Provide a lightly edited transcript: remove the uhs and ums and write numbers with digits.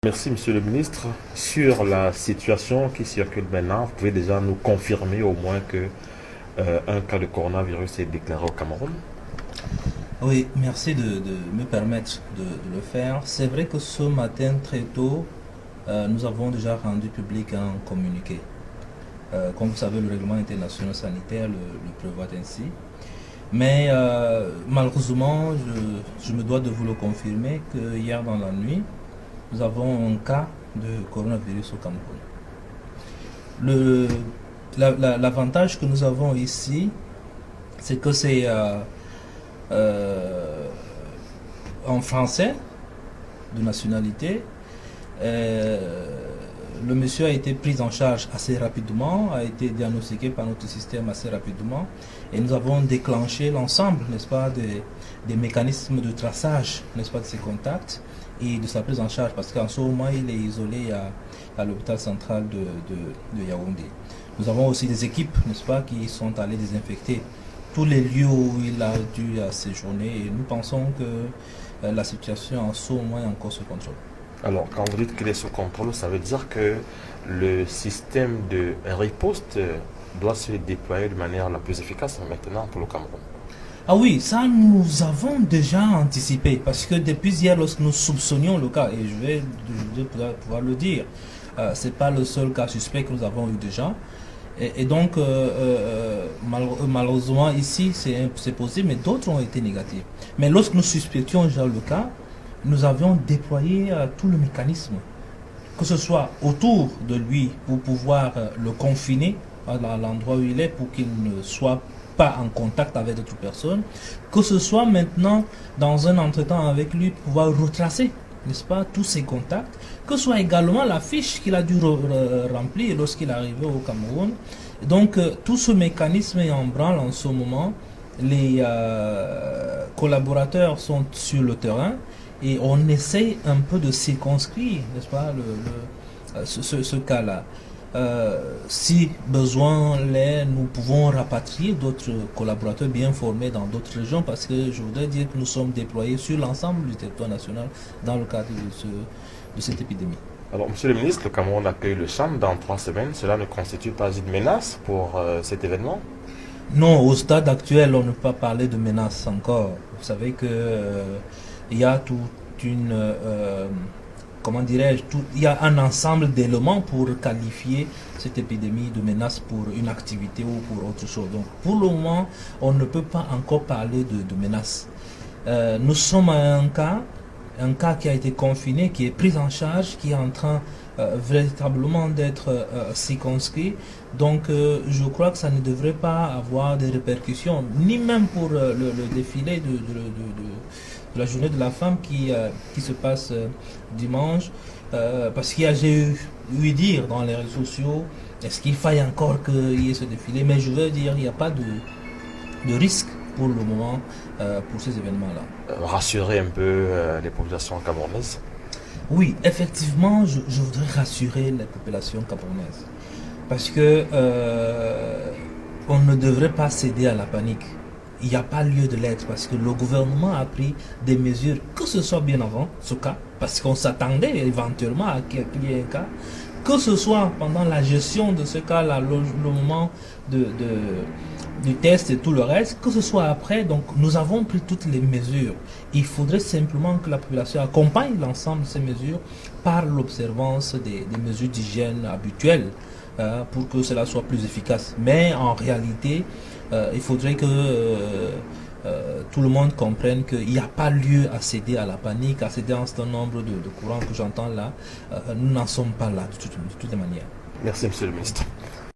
Merci, Monsieur le ministre. Sur la situation qui circule maintenant, vous pouvez déjà nous confirmer au moins que un cas de coronavirus est déclaré au Cameroun? Oui, merci de me permettre de le faire. C'est vrai que ce matin, très tôt, nous avons déjà rendu public un communiqué. Comme vous savez, le règlement international sanitaire le prévoit ainsi. Mais malheureusement, je me dois de vous le confirmer que hier dans la nuit, nous avons un cas de coronavirus au Cameroun. L'avantage que nous avons ici, c'est que c'est en français, de nationalité. Le monsieur a été pris en charge assez rapidement, a été diagnostiqué par notre système assez rapidement, et nous avons déclenché l'ensemble, n'est-ce pas, des mécanismes de traçage, n'est-ce pas, de ses contacts et de sa prise en charge, parce qu'en ce moment il est isolé à l'hôpital central de Yaoundé. Nous avons aussi des équipes, n'est-ce pas, qui sont allées désinfecter tous les lieux où il a dû séjourner, et nous pensons que la situation en ce moment est encore sous contrôle. Alors, quand vous dites qu'il est sous contrôle, ça veut dire que le système de riposte doit se déployer de manière la plus efficace maintenant pour le Cameroun. Ah oui, ça nous avons déjà anticipé, parce que depuis hier, lorsque nous soupçonnions le cas, et je vais pouvoir le dire, c'est pas le seul cas suspect que nous avons eu déjà. Et donc, malheureusement, ici, c'est possible, mais d'autres ont été négatifs. Mais lorsque nous suspections déjà le cas, nous avions déployé tout le mécanisme, que ce soit autour de lui pour pouvoir le confiner à l'endroit où il est, pour qu'il ne soit pas en contact avec d'autres personnes, que ce soit maintenant dans un entretien avec lui pour pouvoir retracer, n'est-ce pas, tous ses contacts, que ce soit également la fiche qu'il a dû remplir lorsqu'il est arrivé au Cameroun. Donc tout ce mécanisme est en branle en ce moment. Les collaborateurs sont sur le terrain et on essaie un peu de circonscrire, n'est-ce pas, ce cas-là. Si besoin l'est, nous pouvons rapatrier d'autres collaborateurs bien formés dans d'autres régions, parce que je voudrais dire que nous sommes déployés sur l'ensemble du territoire national dans le cadre de cette épidémie. Alors, Monsieur le ministre, le Cameroun accueille le Cham dans 3 semaines. Cela ne constitue pas une menace pour cet événement? Non, au stade actuel, on ne peut pas parler de menace encore. Vous savez que il y a toute une... comment dirais-je, il y a un ensemble d'éléments pour qualifier cette épidémie de menace pour une activité ou pour autre chose. Donc, pour le moment, on ne peut pas encore parler de menace. Nous sommes à un cas qui a été confiné, qui est pris en charge, qui est en train véritablement d'être circonscrit. Donc, je crois que ça ne devrait pas avoir de répercussions, ni même pour le défilé de la journée de la femme qui se passe dimanche, parce qu'il y a, j'ai eu dire dans les réseaux sociaux, est-ce qu'il faille encore qu'il y ait ce défilé, mais je veux dire, il n'y a pas de risque pour le moment pour ces événements-là. Rassurer un peu les populations camerounaises? Oui, effectivement, je voudrais rassurer les populations camerounaises, parce que on ne devrait pas céder à la panique. Il n'y a pas lieu de l'être, parce que le gouvernement a pris des mesures, que ce soit bien avant ce cas, parce qu'on s'attendait éventuellement à qu'il y ait un cas, que ce soit pendant la gestion de ce cas, là, le moment du test et tout le reste, que ce soit après. Donc nous avons pris toutes les mesures. Il faudrait simplement que la population accompagne l'ensemble de ces mesures par l'observance des mesures d'hygiène habituelles, pour que cela soit plus efficace. Mais en réalité, il faudrait que tout le monde comprenne qu'il n'y a pas lieu à céder à la panique, à céder à un certain nombre de courants que j'entends là. Nous n'en sommes pas là de toutes les manières. Merci, Monsieur le ministre.